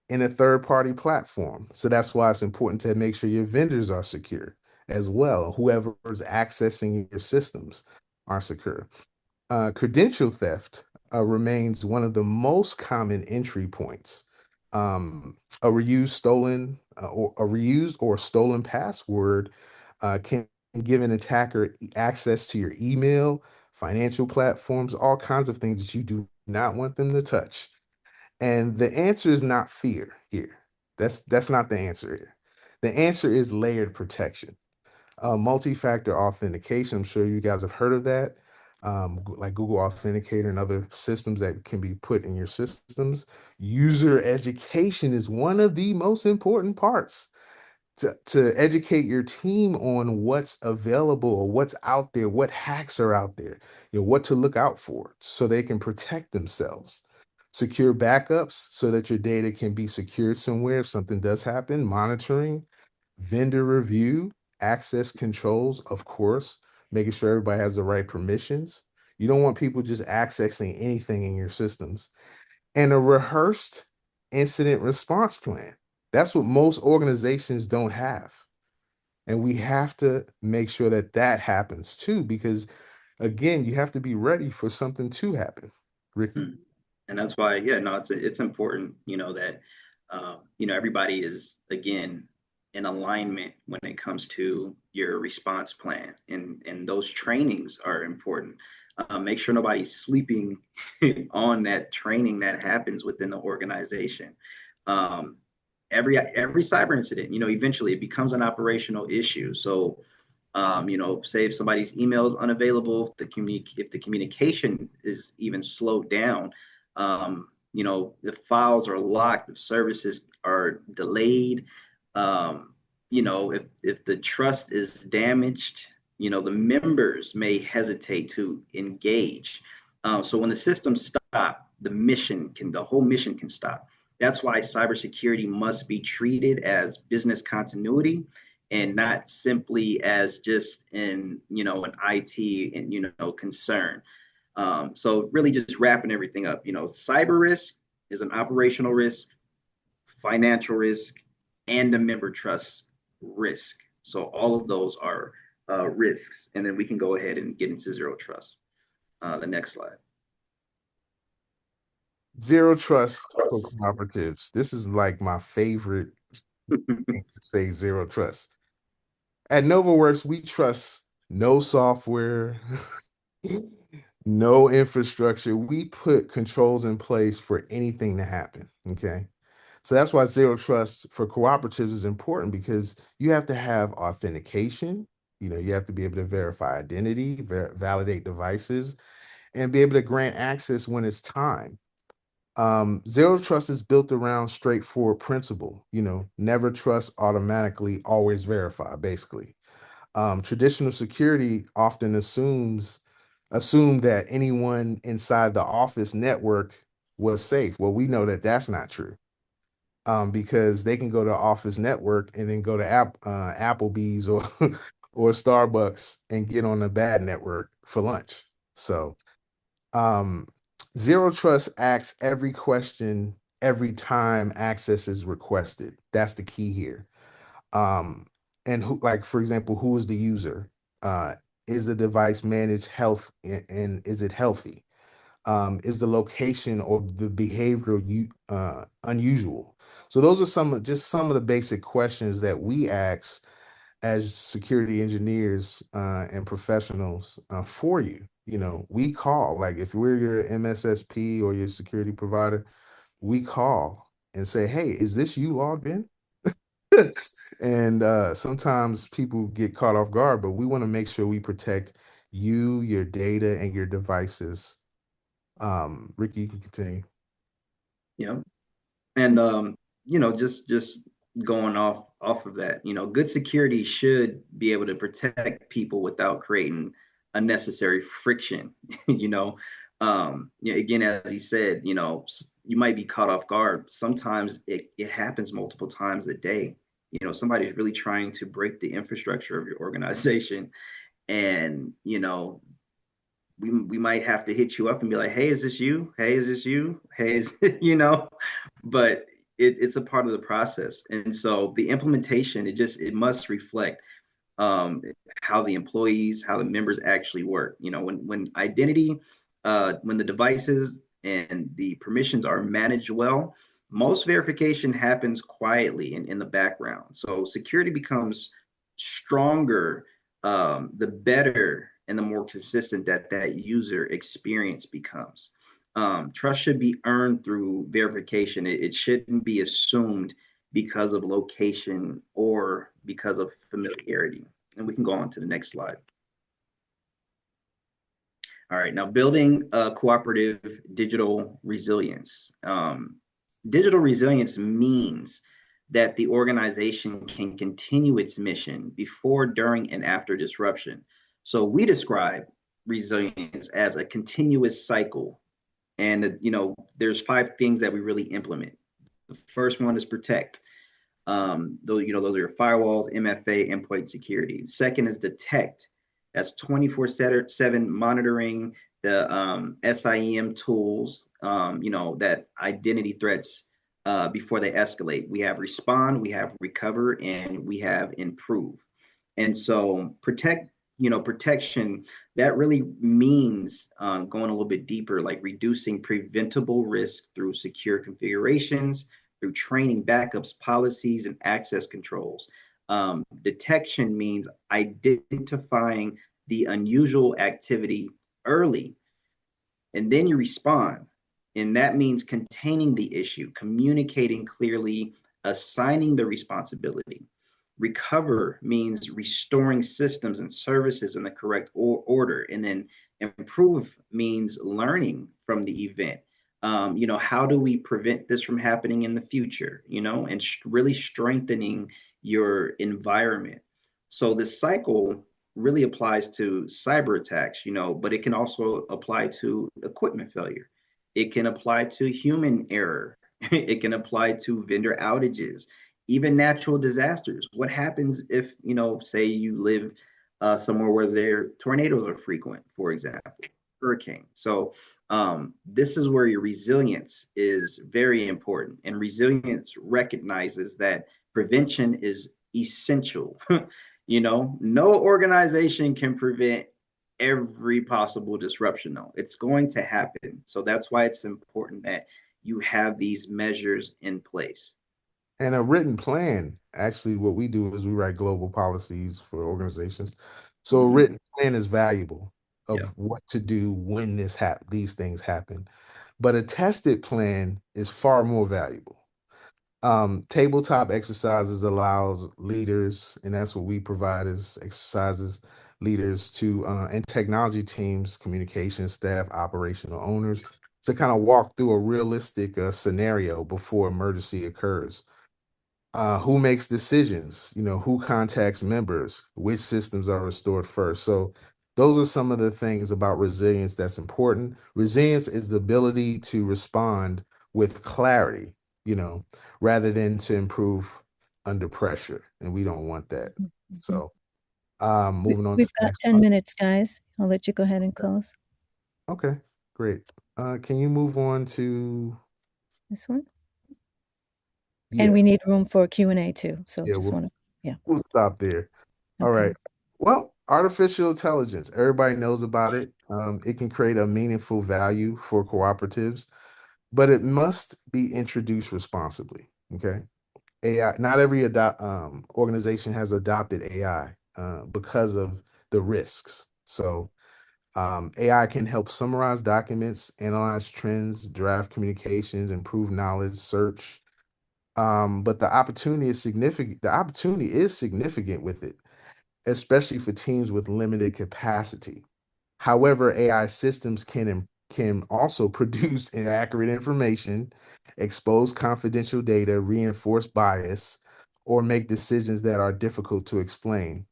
in a third party platform. So that's why it's important to make sure your vendors are secure as well. Whoever's accessing your systems are secure. Credential theft remains one of the most common entry points. A reused or stolen password can give an attacker access to your email, financial platforms, all kinds of things that you do not want them to touch. And the answer is not fear here. That's not the answer here. The answer is layered protection. Multi-factor authentication. I'm sure you guys have heard of that, like Google Authenticator and other systems that can be put in your systems. User education is one of the most important parts to educate your team on what's available or what's out there, what hacks are out there, what to look out for so they can protect themselves. Secure backups so that your data can be secured somewhere if something does happen. Monitoring, vendor review, access controls, of course, making sure everybody has the right permissions. You don't want people just accessing anything in your systems. And a rehearsed incident response plan. That's what most organizations don't have. And we have to make sure that that happens too, because again, you have to be ready for something to happen. Rickie? Mhm. And that's why, yeah, no, it's important, that everybody is again in alignment when it comes to your response plan, and those trainings are important. Make sure nobody's sleeping on that training that happens within the organization. Um, every cyber incident, eventually it becomes an operational issue. So say if somebody's email is unavailable, if the communication is even slowed down, the files are locked, the services are delayed, if the trust is damaged, the members may hesitate to engage. So when the systems stop, the whole mission can stop. That's why cybersecurity must be treated as business continuity and not simply as just an IT and concern. So really just wrapping everything up, cyber risk is an operational risk, financial risk, and a member trust risk. So all of those are risks, and then we can go ahead and get into zero trust. The next slide. Zero trust for cooperatives. This is like my favorite thing to say, zero trust. At Novaworks, we trust no software, no infrastructure. We put controls in place for anything to happen. Okay. So that's why zero trust for cooperatives is important because you have to have authentication. You have to be able to verify identity, validate devices, and be able to grant access when it's time. Zero trust is built around straightforward principle, never trust automatically, always verify, basically. Traditional security often assume that anyone inside the office network was safe. Well, we know that that's not true. Because they can go to office network and then go to Applebee's or or Starbucks and get on a bad network for lunch. So um, zero trust asks every question every time access is requested. That's the key here. Um, and like for example, who is the user? Uh, is the device managed health and is it healthy? Is the location or the behavior unusual? So those are some of the basic questions that we ask as security engineers and professionals for you. We call, like if we're your MSSP or your security provider, we call and say, hey, is this you logged in? And sometimes people get caught off guard, but we want to make sure we protect you, your data, and your devices. Rickie, you can continue. Yeah. And just going off of that, good security should be able to protect people without creating unnecessary friction. Again, as he said, you might be caught off guard. Sometimes it happens multiple times a day. Somebody's really trying to break the infrastructure of your organization, and we might have to hit you up and be like, hey, is this you? Hey, is this you? Hey, is but it's a part of the process. And so the implementation, it must reflect um, how the employees, how the members actually work. When identity, when the devices and the permissions are managed well, most verification happens quietly in the background. So security becomes stronger, the better and the more consistent that user experience becomes. Trust should be earned through verification. It shouldn't be assumed because of location or because of familiarity. And we can go on to the next slide. All right, now building a cooperative digital resilience. Digital resilience means that the organization can continue its mission before, during, and after disruption. So we describe resilience as a continuous cycle. And, there's 5 things that we really implement. The first one is protect. Those are your firewalls, MFA, endpoint security. Second is detect. That's 24/7 monitoring the SIEM tools, that identity threats before they escalate. We have respond, we have recover, and we have improve. And so protection, that really means going a little bit deeper, like reducing preventable risk through secure configurations, through training, backups, policies, and access controls. Detection means identifying the unusual activity early, and then you respond. And that means containing the issue, communicating clearly, assigning the responsibility. Recover means restoring systems and services in the correct order. And then improve means learning from the event. How do we prevent this from happening in the future? And really strengthening your environment. So the cycle really applies to cyber attacks, but it can also apply to equipment failure. It can apply to human error. It can apply to vendor outages, even natural disasters. What happens if, say you live somewhere where there tornadoes are frequent, for example, hurricane. So this is where your resilience is very important. And resilience recognizes that prevention is essential. No organization can prevent every possible disruption, though. It's going to happen. So that's why it's important that you have these measures in place. And a written plan, actually, what we do is we write global policies for organizations. So a Mm-hmm. written plan is valuable Yeah. of what to do when these things happen. But a tested plan is far more valuable. Tabletop exercises allows leaders, and that's what we provide as exercises, leaders to and technology teams, communication staff, operational owners to kind of walk through a realistic scenario before emergency occurs. Who makes decisions, who contacts members, which systems are restored first. So those are some of the things about resilience that's important. Resilience is the ability to respond with clarity, you know, rather than to improve under pressure. And we don't want that. Mhm. So moving on to We've the got next 10 slide. minutes, guys. I'll let you go ahead and close Okay, great. Can you move on to, this one. And yeah, we need room for Q&A too. So yeah, just want to, yeah, we'll stop there. All okay. right. Well, artificial intelligence, everybody knows about it. It can create a meaningful value for cooperatives, but it must be introduced responsibly. Okay. AI, not every organization has adopted AI because of the risks. So, AI can help summarize documents, analyze trends, draft communications, improve knowledge, search. But the opportunity is significant. The opportunity is significant with it, especially for teams with limited capacity. However, AI systems can also produce inaccurate information, expose confidential data, reinforce bias, or make decisions that are difficult to explain.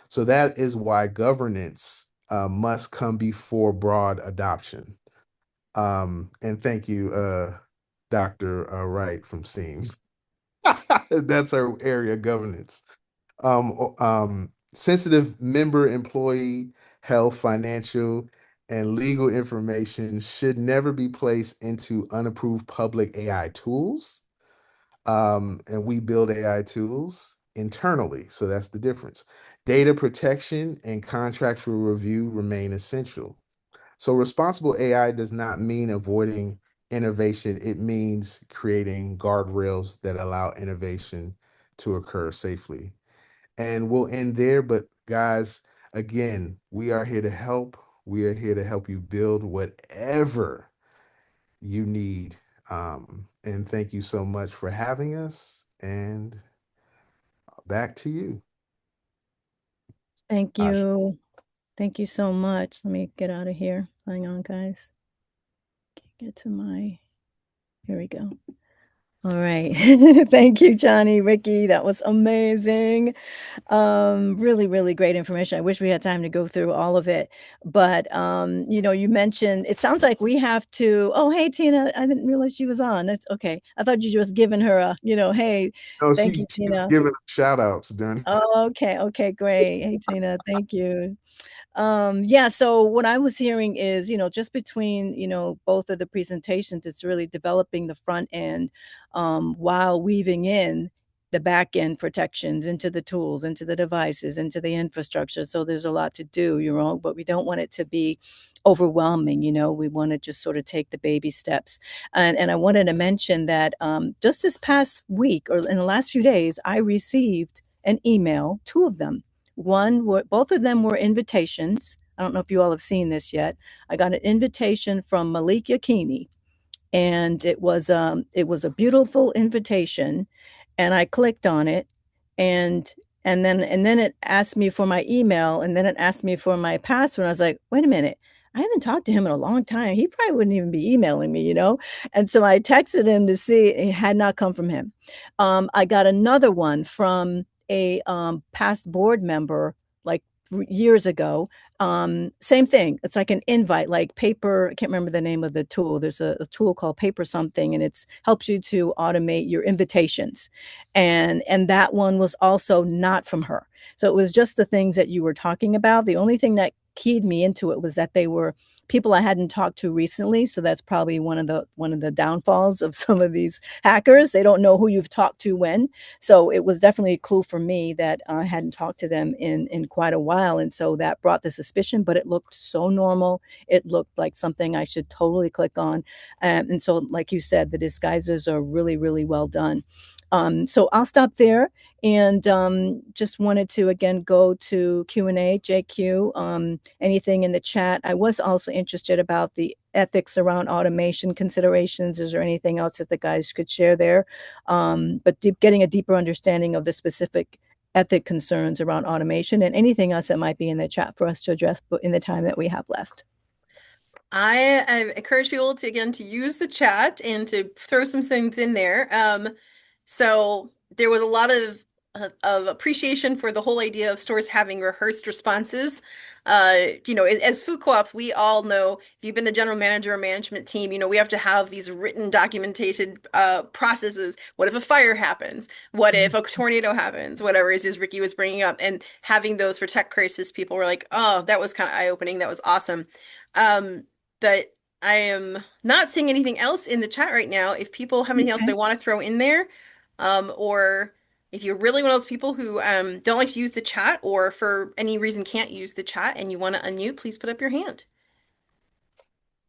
So that is why governance must come before broad adoption. And thank you, Dr. Wright from Seams. That's our area of governance. Sensitive member employee health, financial, and legal information should never be placed into unapproved public AI tools. And we build AI tools internally. So that's the difference. Data protection and contractual review remain essential. So responsible AI does not mean avoiding innovation. It means creating guardrails that allow innovation to occur safely. And we'll end there. But guys, again, we are here to help. We are here to help you build whatever you need. And thank you so much for having us. And back to you, Thank Ahzjah. you. Thank you so much. Let me get out of here. Hang on, guys. Get to my, here we go. All right. Thank you, Johnny, Rickie. That was amazing. Really, really great information. I wish we had time to go through all of it. But you mentioned it sounds like we have to, oh, hey, Tina, I didn't realize she was on. That's okay. I thought you just given her a, hey, No, thank you, she was Tina. giving shout outs during. Oh, okay, great. Hey, Tina, thank you. Yeah, so what I was hearing is, just between, both of the presentations, it's really developing the front end while weaving in the back end protections into the tools, into the devices, into the infrastructure. So there's a lot to do, but we don't want it to be overwhelming. We want to just sort of take the baby steps. And I wanted to mention that just this past week or in the last few days, I received an email, two of them. Both of them were invitations. I don't know if you all have seen this yet. I got an invitation from Malik Yakini, and it was a beautiful invitation, and I clicked on it, and and then it asked me for my email, and then it asked me for my password. I was like, wait a minute. I haven't talked to him in a long time. He probably wouldn't even be emailing me. And so I texted him to see it had not come from him. I got another one from a past board member like years ago. Same thing. It's like an invite, like paper. I can't remember the name of the tool. There's a tool called paper something, and it's helps you to automate your invitations. And that one was also not from her. So it was just the things that you were talking about. The only thing that keyed me into it was that they were people I hadn't talked to recently. So that's probably one of the downfalls of some of these hackers. They don't know who you've talked to when. So it was definitely a clue for me that I hadn't talked to them in quite a while. And so that brought the suspicion, but it looked so normal. It looked like something I should totally click on. And so, like you said, the disguises are really, really well done. So I'll stop there and just wanted to again go to Q&A, JQ, anything in the chat. I was also interested about the ethics around automation considerations. Is there anything else that the guys could share there? But getting a deeper understanding of the specific ethic concerns around automation and anything else that might be in the chat for us to address in the time that we have left. I encourage people to again to use the chat and to throw some things in there. So there was a lot of appreciation for the whole idea of stores having rehearsed responses. As food co-ops, we all know if you've been the general manager or management team, we have to have these written, documented processes. What if a fire happens? What if a tornado happens? Whatever it is Rickie was bringing up, and having those for tech crisis, people were like, "Oh, that was kind of eye-opening. That was awesome." But I am not seeing anything else in the chat right now. If people have anything else they Okay. want to throw in there, or if you're really one of those people who don't like to use the chat or for any reason can't use the chat and you want to unmute, please put up your hand.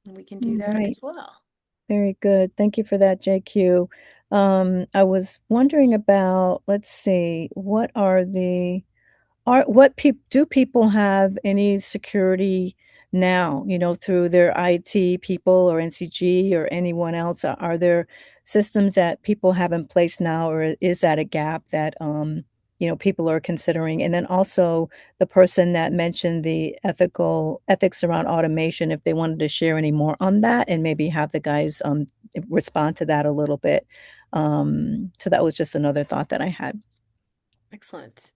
And we can do All that right. as well. Very good. Thank you for that, JQ. I was wondering about, let's see, do people have any security now, through their IT people or NCG or anyone else? Are there systems that people have in place now, or is that a gap that people are considering? And then also the person that mentioned the ethics around automation, if they wanted to share any more on that and maybe have the guys respond to that a little bit. So that was just another thought that I had. Excellent.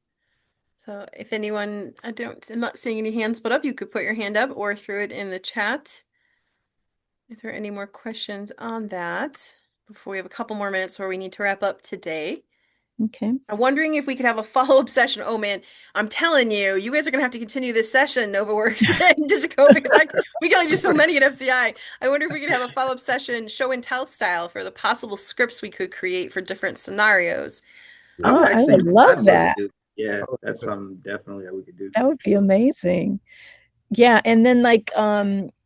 So if anyone, I'm not seeing any hands put up, you could put your hand up or throw it in the chat. If there are any more questions on that, before we have a couple more minutes where we need to wrap up today. Okay. I'm wondering if we could have a follow-up session. Oh man, I'm telling you, you guys are gonna have to continue this session, Novaworks and Digico, because we can only do so many at FCI. I wonder if we could have a follow-up session, show and tell style, for the possible scripts we could create for different scenarios. I would Oh, I would love I'd love to that. do. Yeah, that's something definitely that we could do. That would be amazing. Yeah, and then like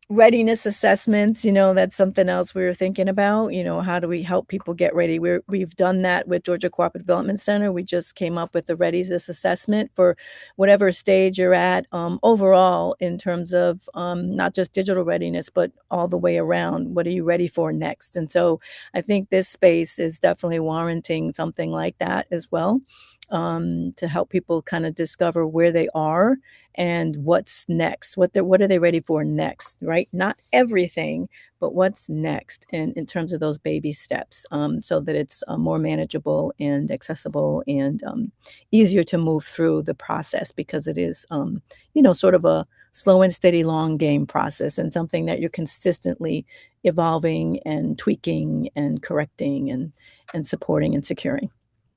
readiness assessments, that's something else we were thinking about. How do we help people get ready? We've done that with Georgia Cooperative Development Center. We just came up with the readiness assessment for whatever stage you're at overall in terms of not just digital readiness, but all the way around. What are you ready for next? And so I think this space is definitely warranting something like that as well, to help people kind of discover where they are and what's next, what are they ready for next, right? Not everything, but what's next, and in terms of those baby steps, so that it's more manageable and accessible and easier to move through the process, because it is sort of a slow and steady long game process, and something that you're consistently evolving and tweaking and correcting and supporting and securing.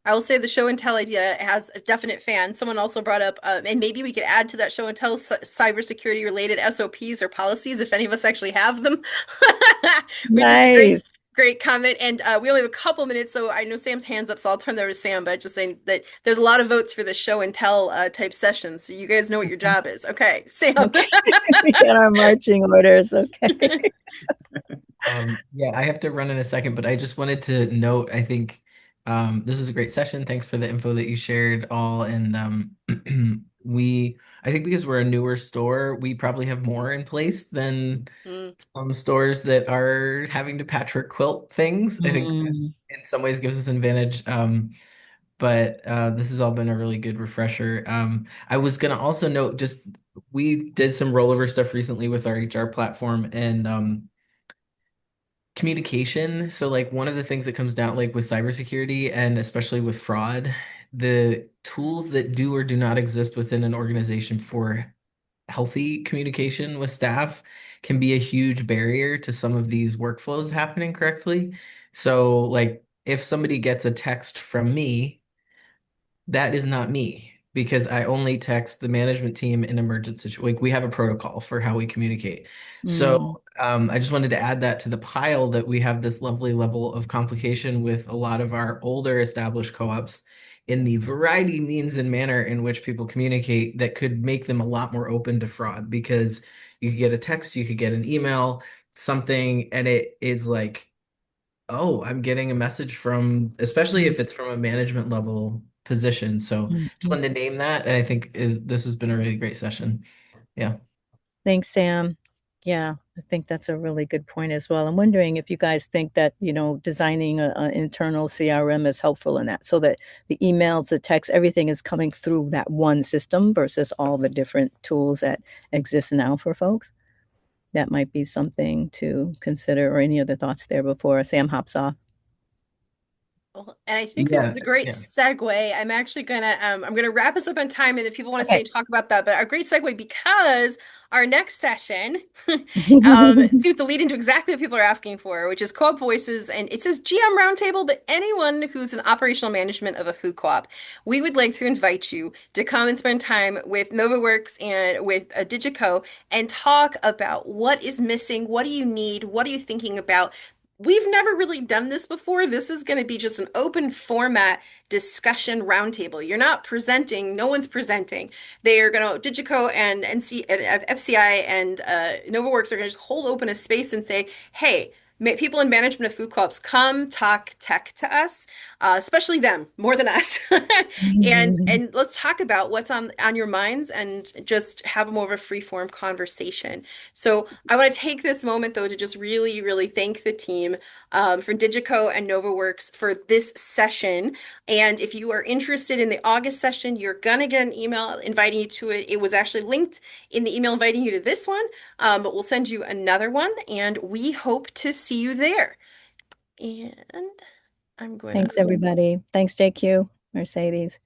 I will say the show and tell idea has a definite fan. Someone also brought up, and maybe we could add to that show and tell cybersecurity related SOPs or policies if any of us actually have them, which is a Nice. great comment. And we only have a couple minutes, so I know Sam's hands up, so I'll turn that over to Sam. But just saying that there's a lot of votes for the show and tell type sessions, so you guys know what your job is. Okay, Sam. Okay. We got our marching orders. Okay. Yeah, I have to run in a second, but I just wanted to note, I think this is a great session. Thanks for the info that you shared all. And I think because we're a newer store, we probably have more in place than Mm. some stores that are having to patchwork quilt things. I think that Mm. in some ways gives us an advantage. But this has all been a really good refresher. I was going to also note, just we did some rollover stuff recently with our HR platform, and communication. So like one of the things that comes down like with cybersecurity and especially with fraud, the tools that do or do not exist within an organization for healthy communication with staff can be a huge barrier to some of these workflows happening correctly. So like if somebody gets a text from me, that is not me, because I only text the management team in emergent situations. Like we have a protocol for how we communicate. Mm. So I just wanted to add that to the pile, that we have this lovely level of complication with a lot of our older established co-ops in the variety, means, and manner in which people communicate that could make them a lot more open to fraud, because you could get a text, you could get an email, something, and it is like, oh, I'm getting a message from, especially if it's from a management level position. So just Mhm. wanted to name that. And I think this has been a really great session. Yeah. Thanks, Sam. Yeah, I think that's a really good point as well. I'm wondering if you guys think that, designing an internal CRM is helpful in that, so that the emails, the text, everything is coming through that one system versus all the different tools that exist now for folks. That might be something to consider, or any other thoughts there before Sam hops off. Well, and I think this is Yeah. a great Yeah. segue. I'm gonna wrap us up on time, and if people want to stay Okay. and talk about that, but a great segue, because our next session seems to lead into exactly what people are asking for, which is co-op voices, and it says GM roundtable, but anyone who's in operational management of a food co-op, we would like to invite you to come and spend time with Novaworks and with Digico and talk about what is missing, what do you need, what are you thinking about. We've never really done this before. This is going to be just an open format discussion roundtable. You're not presenting, no one's presenting. They are going to, Digico and FCI and Novaworks are going to just hold open a space and say, hey, people in management of food co-ops, come talk tech to us, especially them more than us. And let's talk about what's on your minds and just have more of a free form conversation. So I want to take this moment though to just really, really thank the team from Digico and Novaworks for this session. And if you are interested in the August session, you're gonna get an email inviting you to it. It was actually linked in the email inviting you to this one, but we'll send you another one, and we hope to see you there. And I'm going to. Thanks, everybody. Thanks, JQ, Mercedes.